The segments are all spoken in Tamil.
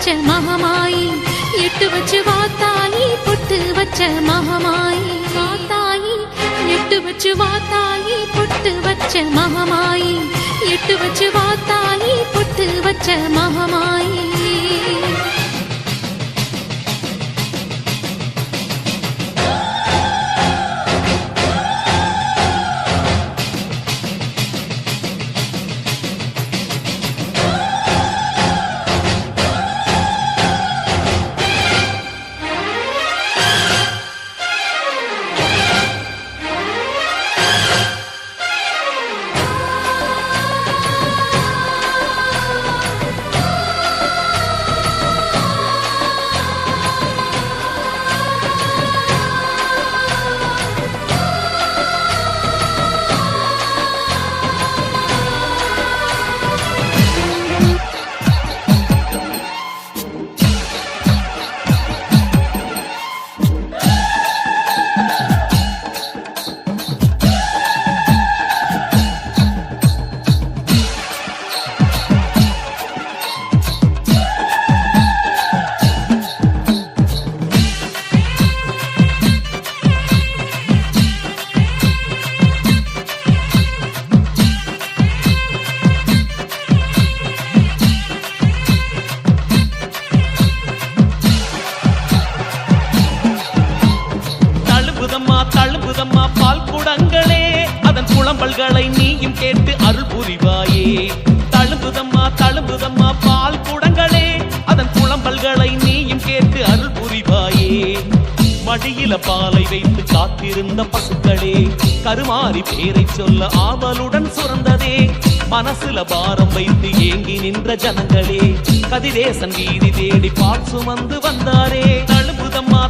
வச்ச மகமாயி எட்டு வச்சு வாத்தாயி பொட்டு வச்ச மகமாயி வாத்தாயி எட்டு வச்சு வாத்தாயி பொட்டு வச்ச மகமாயி எட்டு வச்சு வாத்தாயி பொட்டு வச்ச மகமாயி தழும்புதம்மா பால் குடங்களே அதன் புலம்பல்களை நீயும் கேட்டு அருள் புரிவாயே. தழும்புதம்மா பால் குடங்களே அதன் புலம்பல்களை நீயும் கேட்டு அருள் புரிவாயே. மடியில பாலை வைத்து காத்திருந்த பசுக்களே கருமாறி பேரை சொல்ல ஆவலுடன் சுரந்ததே. மனசுல பாரம் வைத்து ஏங்கி நின்ற ஜனங்களே கதிரேசன் வீதி தேடி பால் சுமந்து வந்தாரே. தழும்புதம்மா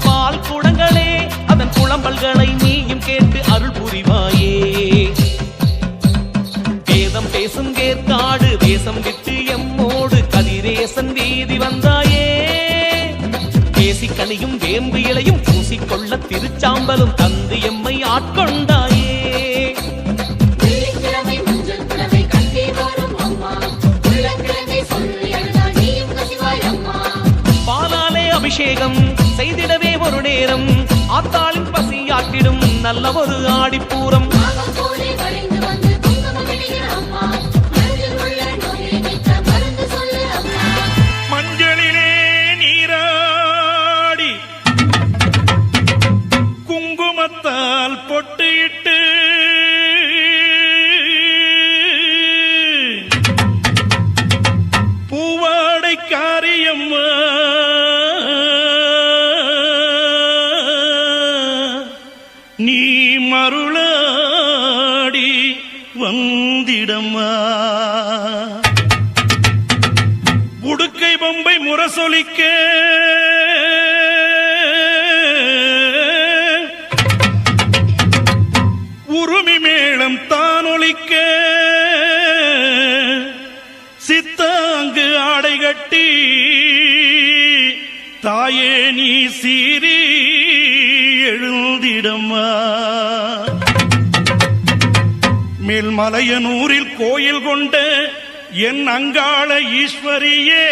பால் குடங்களே அதன் புலம்பல்களை நீயும் கேட்டு அருள் புரிவாயே. வேதம் பேசும் கேற்காடு தேசம் விட்டு எம்மோடு கதிரேசன் வீதி வந்தாயே. பேசி கனியும் வேம்பு இலையும் பூசிக்கொள்ள திருச்சாம்பலும் தந்து எம்மை ஆட்கொண்டாயே. பாலாலே அபிஷேகம் செய்திடவே ஒரு நேரம் ஆத்தாளின் பசியாற்றிடும் நல்ல ஒரு ஆடிப்பூரம். மஞ்சளிலே நீராடி குங்குமத்தால் பொட்டிட்டு பூவாடை காரியம்மா நீ மருளாடி வந்திடம்மா. உடுக்கை பொம்பை முரசொலிக்க உருமி மேளம் தானொலிக்க சித்தாங்கு ஆடை கட்டி தாயே நீ சீரி எழுந்திடம்மா. மேல்மலையனூரில் கோயில் கொண்ட என் அங்காள ஈஸ்வரியே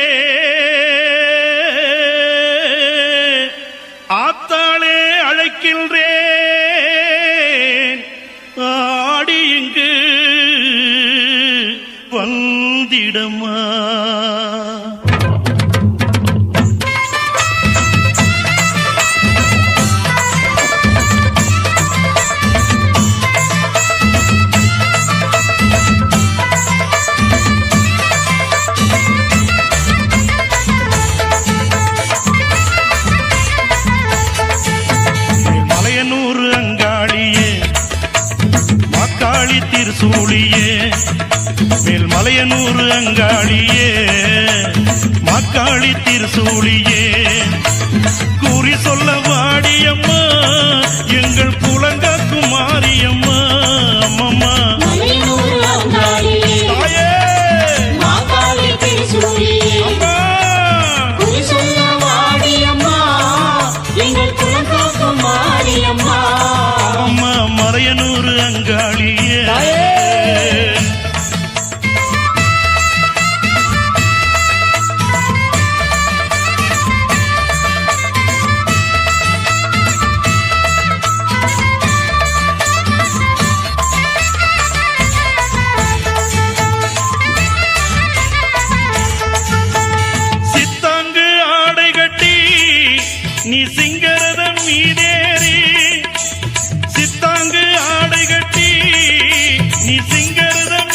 ஆத்தாளே அழைக்கின்றேன் ஆடி இங்கு வந்திடம்மா. திருசூழியே மேல்மலையனூர் அங்காளியே மாக்காளி திருசூழியே கூறி சொல்ல வாடியம்மா எங்கள் புலங்காக்கும் மாரியம்மா. அம்மம்மா மலையனூர் அங்காளியே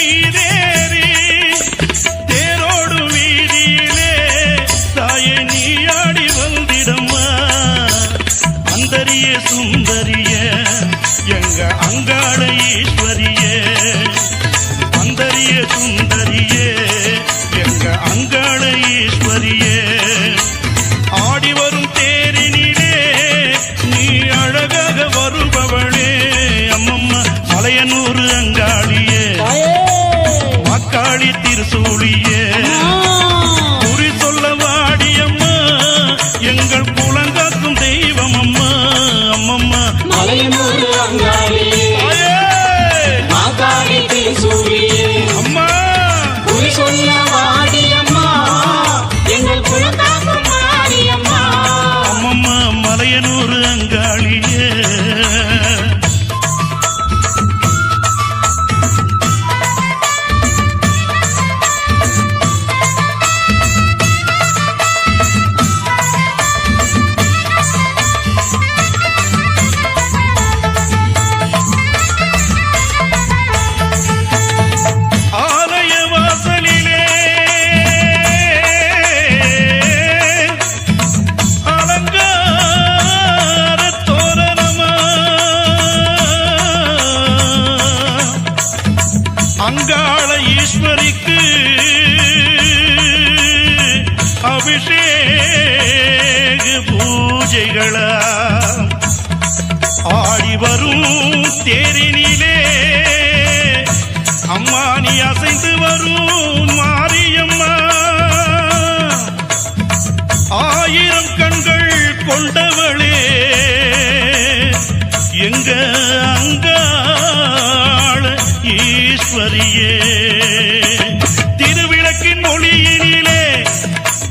மீதேறி தேரோடு வீதியிலே தாயே நீ ஆடி வந்திடம்மா அந்தரிய சுந்தரிய எங்க அங்காள ஈஸ்வரியே அந்தரிய சுந்தரியே எங்க அங்காள ஈஸ்வரியே ஆடி வரும் தேரினிலே நீ அழகாக வருபவளே அம்மம்மா மலையனூர் அங்காளியே மக்காளி திருசூழியே குறி சொல்ல வாடியம்மா எங்கள் குலங்காக்கும் தெய்வம் அம்மா அம்மம்மா மலையனூர் அங்காளியே மாகாளி திருசூழியே அம்மா குறி சொல்ல வாடியம்மா எங்கள் குலங்காக்கும் மாரியம்மா அம்மம்மா மலையனூர் அங்காளியே ஆலய வாசலிலே அலங்கார தோரணமா அங்காள ஈஸ்வரிக்கு அபிஷேக பூஜைகளா ஆடி வரும் தேரினிலே அம்மா நீ அசைந்து வரும் மாரியம்மா ஆயிரம் கண்கள் கொண்டவளே எங்க அங்காள ஈஸ்வரியே திருவிளக்கின் ஒளியினிலே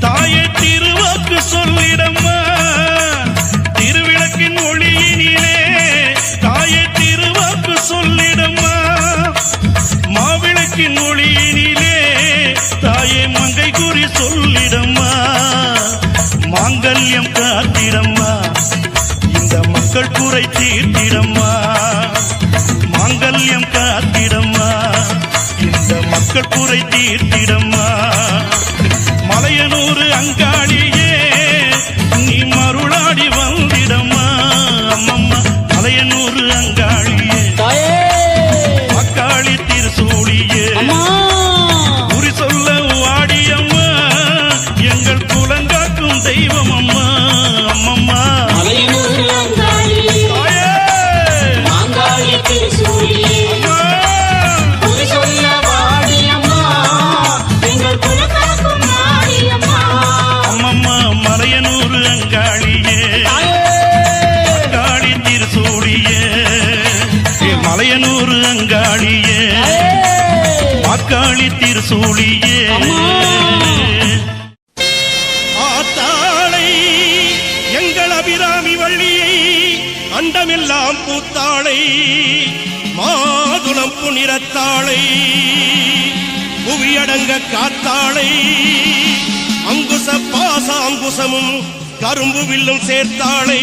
தாயை திருவாக்கு சொல்லிடம்மா திருவிளக்கின் ஒளியினிலே தாயை திருவாக்கு சொல்லிடம்மா மாவிளக்கின் ஒளியினிலே தாயே மங்கை குறி சொல்லிடம்மா மாங்கல்யம் காத்திடம்மா இந்த மக்கள் குறை தீர்த்திடம்மா மாங்கல்யம் காத்திடம்மா இந்த மக்கள் குறை தீர்த்திடம்மா மலையனூர் அங்காளியே நீ மருளாடி வந்திடம்மா அம்மம்மா மலையனூர் அங்காளியே மக்காளி திருசூழியே குறி சொல்ல வாடியம்மா எங்கள் குலங்காக்கும் தெய்வம் அம்மா அம்மம்மா மலையனூர் அங்காளியே மாகாளி திருசூழியே குறி சொல்ல வாடியம்மா எங்கள் குலங்காக்கும் மாரியம்மா அம்மம்மா மலையனூர் அங்காளியே மக்காளி திருசூழியே மலையனூர் அங்காளியே மக்காளி திருசூழியே ஆத்தாளை எங்கள் அபிராமி வள்ளியை அண்டமெல்லாம் பூத்தாளை மாதுளம் புனிரத்தாளை புவியடங்க காத்தாளை அங்குச பாச அங்குசமும் கரும்பு வில்லும் சேர்த்தாளை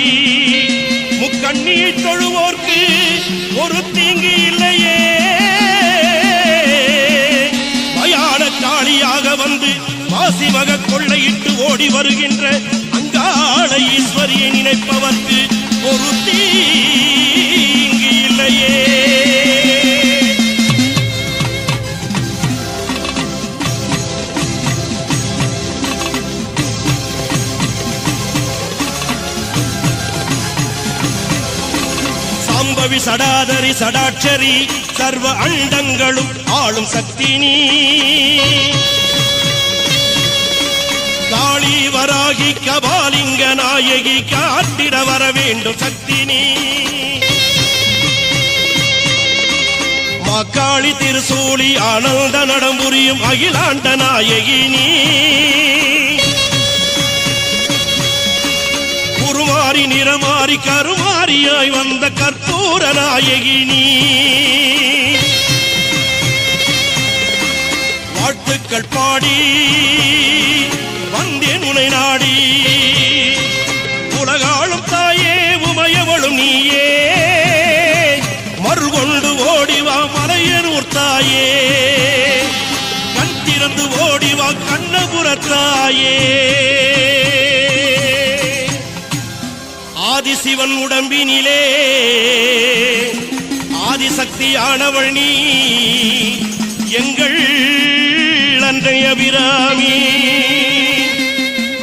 முக்கண்ணியை தொழுவோர்க்கு ஒரு தீங்கு இல்லையே மயான காளியாக வந்து மாசிமக கொள்ளையிட்டு ஓடி வருகின்ற அங்காள ஈஸ்வரியை நினைப்பவர்க்கு ஒரு தீங்கு இல்லையே சாம்பவி சடாதரி சடாட்சரி சர்வ அண்டங்களும் ஆளும் சக்தி நீ காளி வராகி கபாலிங்க நாயகி காத்திட வர வேண்டும் சக்தி நீ மக்காளி திருசூலி ஆனந்த நடம்புரியும் அகிலாண்ட நாயகி நீ குருமாரி நிறமாரி கருமாரியாய் வந்த கற்பூர நாயகி நீ வாழ்த்துக்கள் பாடி வந்தேன் உனை நாடி உலகாளும் தாயே உமையவளும் நீயே மறுகொண்டு ஓடிவா மலையனூர் தாயே இருந்து ஓடிவா கண்ணபுரத்தாயே ஆதிசிவன் உடம்பினிலே ஆதிசக்தியானவள் நீ எங்கள் அன்றைய அபிராமி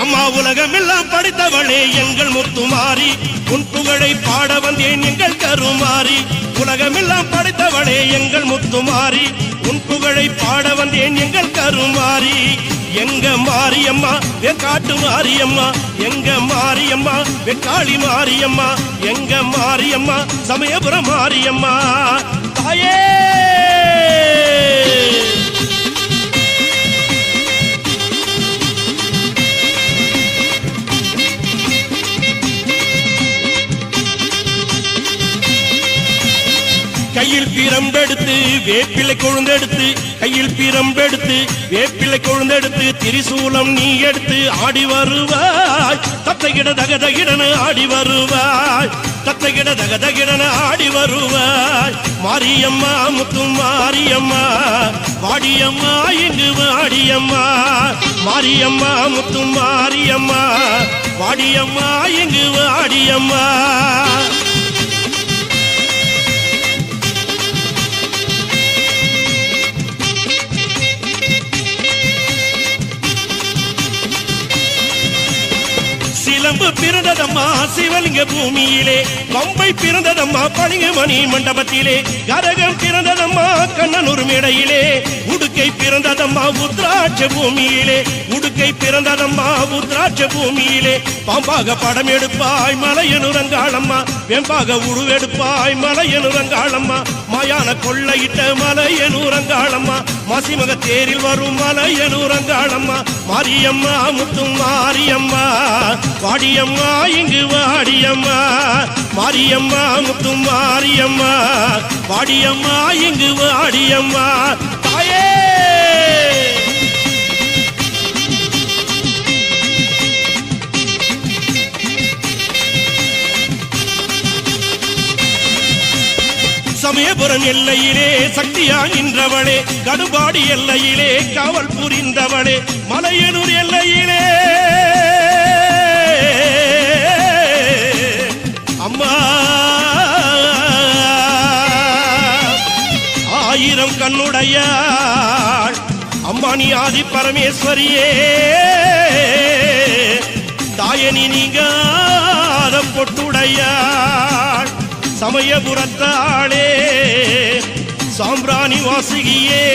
அம்மா உலகமெல்லாம் படைத்தவளே எங்கள் முத்துமாரி உன் புகழை பாட வந்தேன் எங்கள் கருமாரி உலகமெல்லாம் படைத்தவளே எங்கள் முத்துமாரி உன் புகழை பாட வந்தேன் எங்கள் கருமாரி எங்க மாரியம்மா வெக்காட்டு மாரியம்மா எங்க மாரியம்மா வெக்காளி மாரியம்மா எங்க மாரியம்மா சமயபுரம் மாரியம்மா தாயே கையில் பிரம்பெடுத்து வேப்பிலை கொழுந்தெடுத்து கையில் பிரம்பெடுத்து வேப்பிலை கொழுந்தெடுத்து திரிசூலம் நீ எடுத்து ஆடி வருவாய் தத்தைகிட தகதகிடன ஆடி வருவாய் தத்தைகிட தகதகிடன ஆடி வருவாய் மாரியம்மா முத்து மாரியம்மா வாடியம்மா இங்கு வாடியம்மா மாரியம்மா முத்து மாரியம்மா வாடியம்மா இங்கு வாடியம்மா சிலம்பு பிறந்ததம்மா சிவலிங்க பூமியிலே பம்பை பிறந்ததம்மா பளிங்கு மணி மண்டபத்திலே கரகம் பிறந்ததம்மா கண்ணனூர் மேடையிலே உடுக்கை பிறந்ததம்மா உத்ராட்ச பூமியிலே உடுக்கை பிறந்ததம்மா உத்ராட்ச பூமியிலே பாம்பாக படம் எடுப்பாய் மலையனுரங்காளம்மா வெம்பாக உருவெடுப்பாய் மலையனுரங்காளம்மா மாயான கொள்ளையிட்ட மலையனுரங்காளம்மா மாசிமக தேரில் வரும் மலையனுரங்காளம்மா மாரியம்மா முத்து மாரியம்மா வாடியம்மா இங்கு வாடியம்மா மாரியம்மா முத்து மாரியம்மா வாடியம்மா இங்கு வாடியம்மா தாயே சமயபுரம் எல்லையிலே சக்தியா நின்றவளே கடுபாடி எல்லையிலே காவல் புரிந்தவளே மலையனூர் எல்லையிலே அம்மா ஆயிரம் கண்ணுடையாள் அம்மா நீ ஆதி பரமேஸ்வரியே தாயனி நீங்காத பொட்டுடையாள் சமயபுரத்தாளே சாம்பிராணி வாசுகியே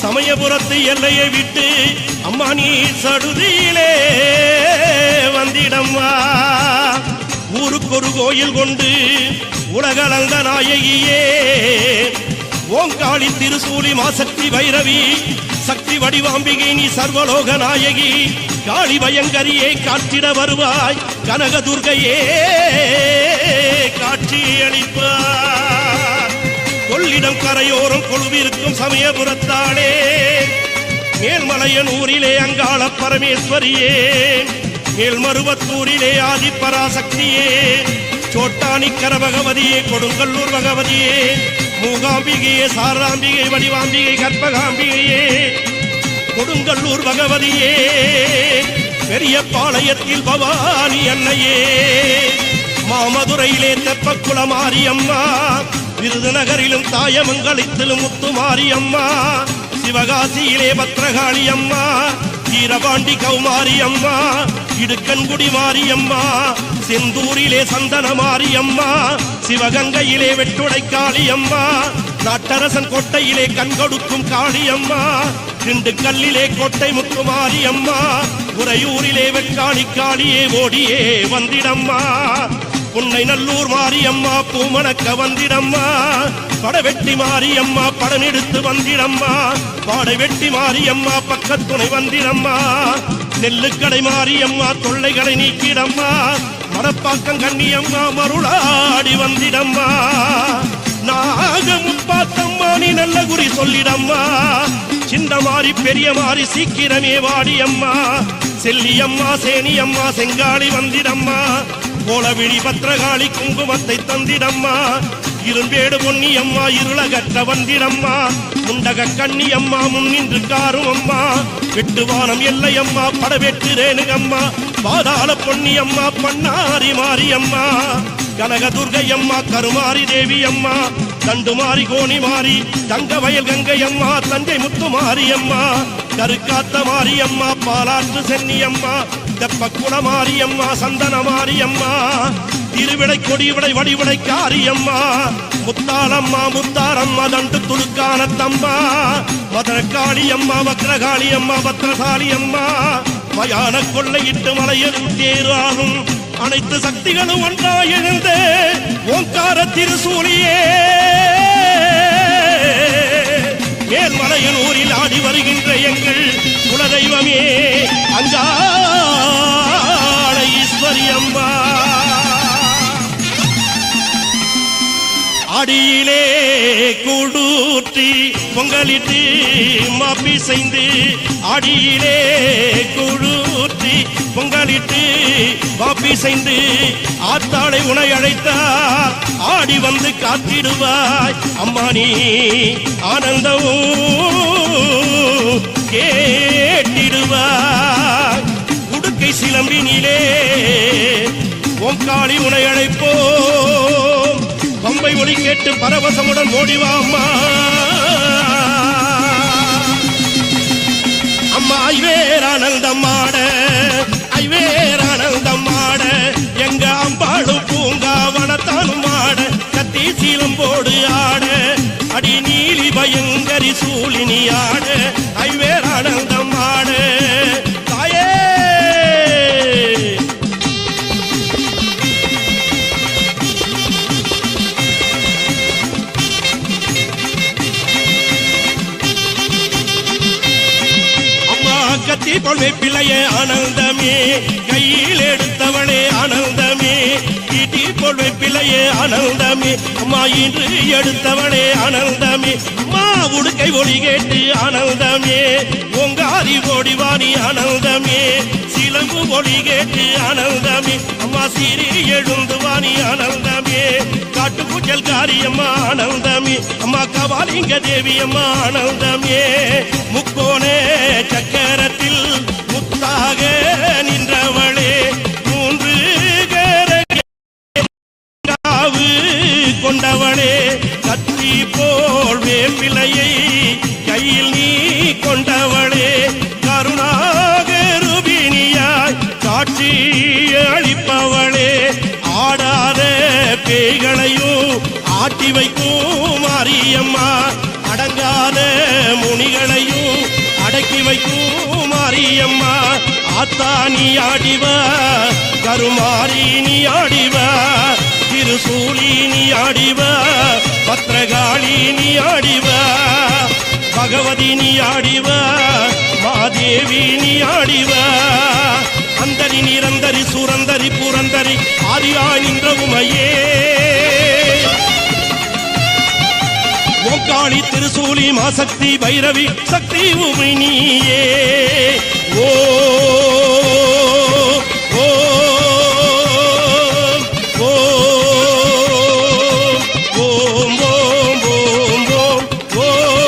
சமயபுரத்து எல்லையை விட்டு அம்மா நீ சடுதியிலே வந்திடம்மா ஊருக்கு ஒரு கோயில் கொண்டு உலகளந்த நாயகியே ஓங்காளி திருசூலி மாசக்தி பைரவி சக்தி வடிவாம்பிகை நீ சர்வலோக நாயகி காளி பயங்கரியே காட்டிட வருவாய் கனக துர்கையே காட்சி அளிப்பார் கொள்ளிடம் கரையோரம் கொழுவிருக்கும் சமயபுரத்தாளே மேல்மலையனூரிலே அங்காள பரமேஸ்வரியே மேல்மருவத்தூரிலே ஆதிப்பராசக்தியே சோட்டானிக்கர பகவதியே கொடுங்கல்லூர் பகவதியே மூகாம்பிகையே சாராம்பிகை வடிவாம்பிகை கற்பகாம்பிகையே கொடுங்கல்லூர் பகவதியே பெரிய பாளையத்தில் பவானி அன்னையே மாமதுரையிலே தெப்பக்குள மாரியம்மா விருதுநகரிலும் தாயமங்கலத்திலும் முத்து மாரியம்மா சிவகாசியிலே பத்ரகாளி அம்மா வீரபாண்டி கௌமாரி அம்மா இடுக்கன்குடி மாரியம்மா செந்தூரிலே சந்தன மாரியம்மா சிவகங்கையிலே வெட்டுடை காளியம்மா நாட்டரசன் கோட்டையிலே கண்கொடுக்கும் காளியம்மா திண்டுக்கல்லிலே கோட்டை முத்து மாரியம்மா உறையூரிலே வெக்காளி காளியே ஓடியே வந்திடம்மா புன்னை நல்லூர் மாரியம்மா பூமணக்க வந்திடம்மா படவெட்டி மாரியம்மா படம் எடுத்து வந்திடம்மா பாடை வெட்டி மாரியம்மா பக்கத்துணை வந்திடம்மா நெல்லுக்கடை மாரியம்மா தொல்லைகளை நீக்கிடம்மா மடப்பாக்கம் கண்ணியம்மா மருளாடி வந்திடம்மா நாக முப்பாத்தம்மா நீ நல்ல குறி சொல்லிடம்மா சின்ன மாறி பெரிய மாறி சீக்கிரமே வாடியம்மா செல்லியம்மா சேனியம்மா செங்காளி வந்திடம்மா கோலவிழி பத்ரகாளி குங்குமத்தை தந்திடம்மா இரும்பேடு பொன்னியம்மா இருளகற்ற வந்திடம்மா முண்டக கண்ணியம்மா முன்னின்று காரும் அம்மா வெட்டுவானம் எல்லையம்மா படவெட்டு ரேணுகம்மா பாதாள பொன்னியம்மா பண்ணாரி மாரியம்மா கனக துர்கையம்மா கருமாரி தேவியம்மா தண்டுமாரி கோணிமாரி தங்க வயல் கங்கையம்மா தஞ்சை முத்து மாரியம்மா கருக்காத்த மாரியம்மா பாலாற்று சென்னியம்மா தெப்பக்குள மாரியம்மா சந்தன மாரியம்மா திருவிடை கொடிவிடை வடிவிடை காரியம்மா முத்தாளம்மா முத்தாரம்மா தண்டு துடுக்கான தம்மா மதுரக்காளியம்மா வக்ரகாளியம்மா பத்ரகாளியம்மா மயான கொள்ளையிட்டு மலையில் தேராகும் அனைத்து சக்திகளும் ஒன்றாய் எழுந்து ஓங்கார திருசூலியே மேல்மலையனூரில் ஆடி வருகின்ற எங்கள் குலதெய்வமே அங்காள ஈஸ்வரி அம்மா அடியிலே கூடூற்றி பொங்கலிட்டு மாப்பி செய்து அடியிலே கூடூற்றி பொங்கலிட்டு மாப்பி செய்து ஆத்தாளை உனை அழைத்தார் ஆடி வந்து காத்திடுவாய் அம்மா நீ ஆனந்தமும் கேட்டிடுவாய் உடுக்கை சிலம்பினிலே ஓங்காளி உனை அழைப்போம் பம்பை ஒளி கேட்டு பரவசமுடன் ஓடிவா அம்மா அம்மா ஐவேரானந்தம்மாட ஐவேரானந்தம்மாட எங்க அம்பாளும் பூங்காவனத்தானும் ஆட கத்தி சீலம்போடு ஆட அடி நீலி பயங்கரி சூழினி ஆட ஐவேரானந்தம்மாட தாயே கத்தி பொழுவை பிள்ளையே ஆனந்தமே கையில் எடுத்தவளே ஆனந்தமே ஈட்டி பொழுவை பிள்ளையே ஆனந்தமே அம்மா இன்று எடுத்தவளே ஆனந்தமே அம்மா உடுக்கை ஒளி கேட்டு ஆனந்தமே ஓங்காரி ஓடிவாணி ஆனந்தமே சிலம்பு ஒளி கேட்டு ஆனந்தமே அம்மா சிறி எழுந்து வாணி ஆனந்தமே காட்டு பூச்சல் காரியம்மா ஆனந்தமே அம்மா கபாலிங்க தேவி அம்மா ஆனந்தமே முக்கோணே சக்கரத்தில் முத்தாக நின்றவளே மூன்று காவு கொண்டவளே கத்தி போல் வேப்பிலையை கையில் நீ கொண்டவளே கருணாகருபிணியாய் காட்சி அளிப்பவளே ஆடாத பேய்களையும் ஆட்டி வைக்கும் மாரியம்மா அடங்காத முனிகளையும் அடக்கி வைக்கும் மாரியம்மா ஆத்தா நீ ஆடிவா கருமாரி நீ ஆடிவா திருசூலி நீ ஆடிவா பத்ரகாளி நீ ஆடிவா பகவதி நீ ஆடிவா மாதேவி நீ ஆடிவா அந்தரி நிரந்தரி சுரந்தரி புரந்தரி ஆரியா நின்ற உமையே ஓங்காளி திருசூலி மாசக்தி பைரவி சக்தி உமை நீயே ஓ ஓ ஓ ஓம் ஓம் ஓம் ஓம் ஓம் ஓம்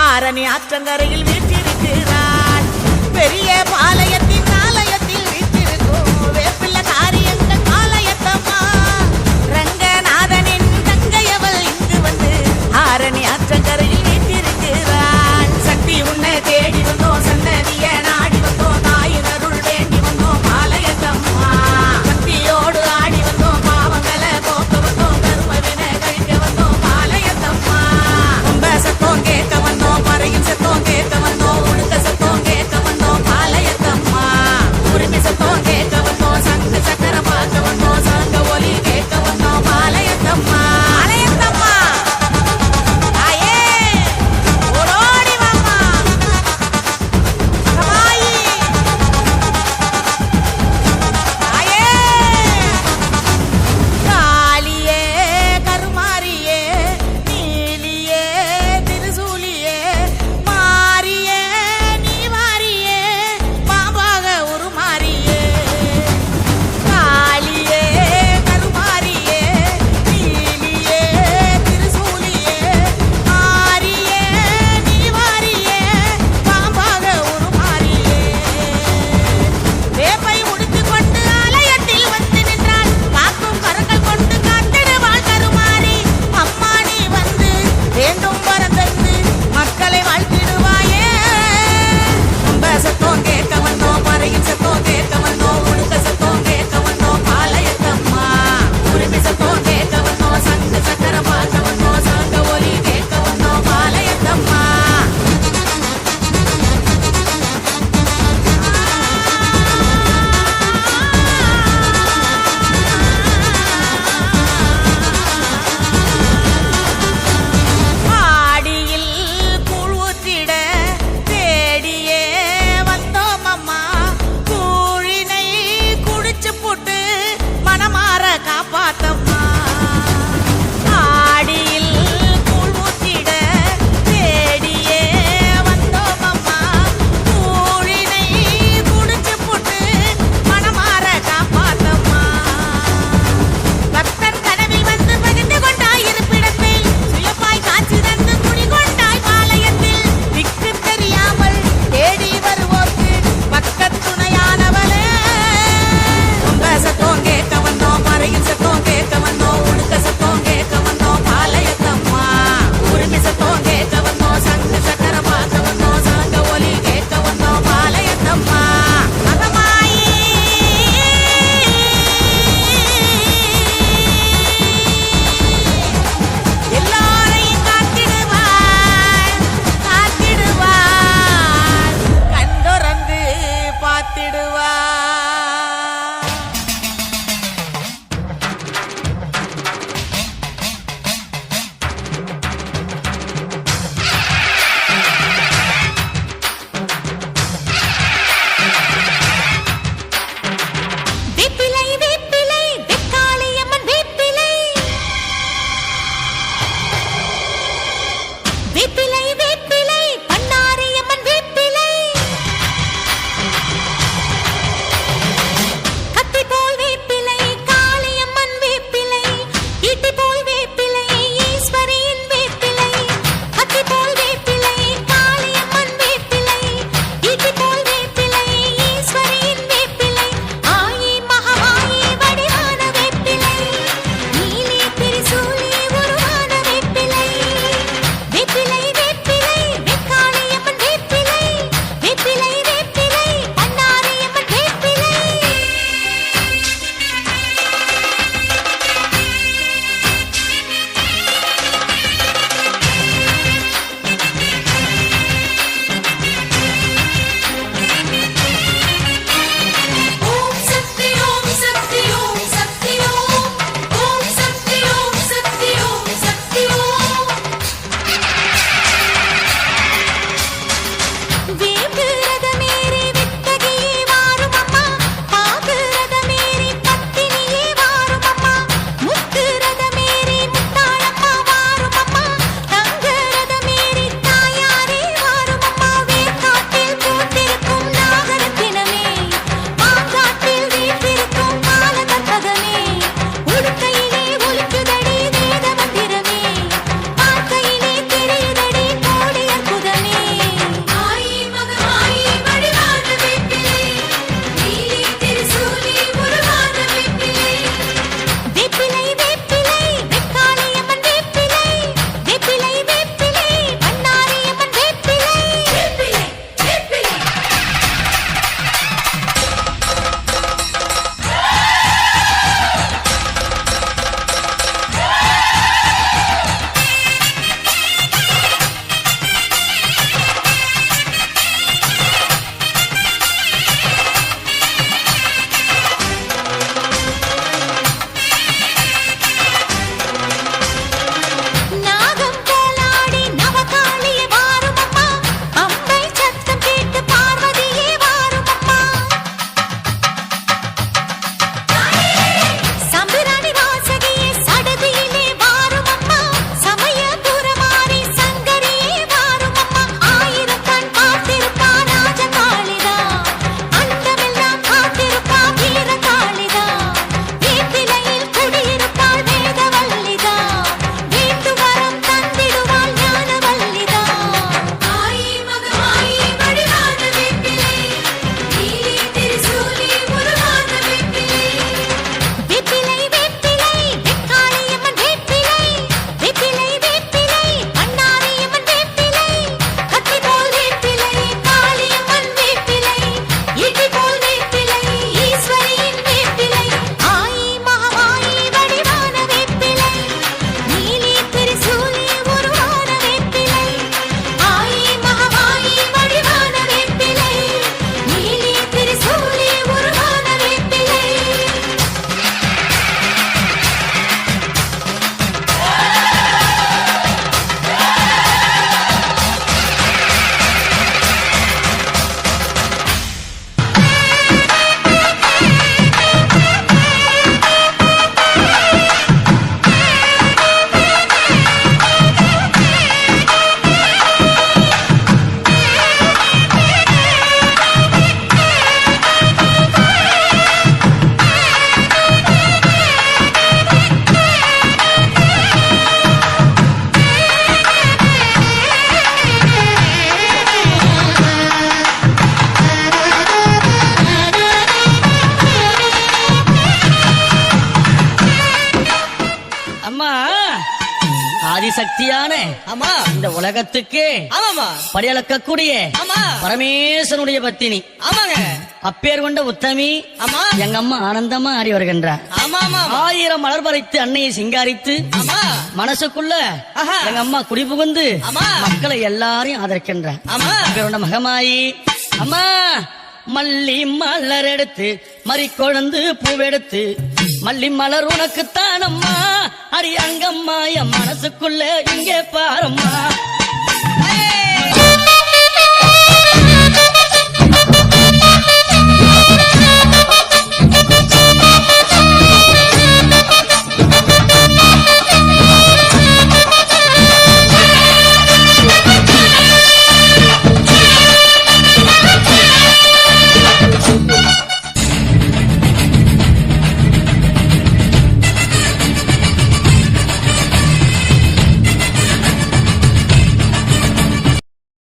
ஆரணி ஆற்றங்கரையில் வீற்றிருக்கிறாள். பெரிய பாளையத்தின் ஆலயத்தில் வீற்றிருக்கும் வேப்பிள்ள காரியங்கள் ஆலயத்தம்மா. சக்தியான ஆமா இந்த உலகத்துக்கு ஆமாமா படியளக்கக்கூடிய ஆமா பரமேஸ்வரனுடைய பத்தினி ஆமாங்க அப்பேர் கொண்ட உத்தமி ஆமா எங்க அம்மா ஆனந்தமா ஆடி வருகின்றார். ஆமா ஆமா 1000 மலர் பறித்து அன்னையை சிங்காரித்து ஆமா மனசுக்குள்ள ஆஹா. எங்க அம்மா குடிபுகுந்து ஆமா. மக்களை எல்லாரையும் ஆதரிக்கின்றார். ஆமா அப்பேர் மகமாயி அம்மா மல்லி மலர் எடுத்து மறிக்கொழுந்து பூவெடுத்து மல்லி மலர் உனக்குத்தான் அம்மா அடி அங்கம்மா என் மனசுக்குள்ள இங்கே பாரம்மா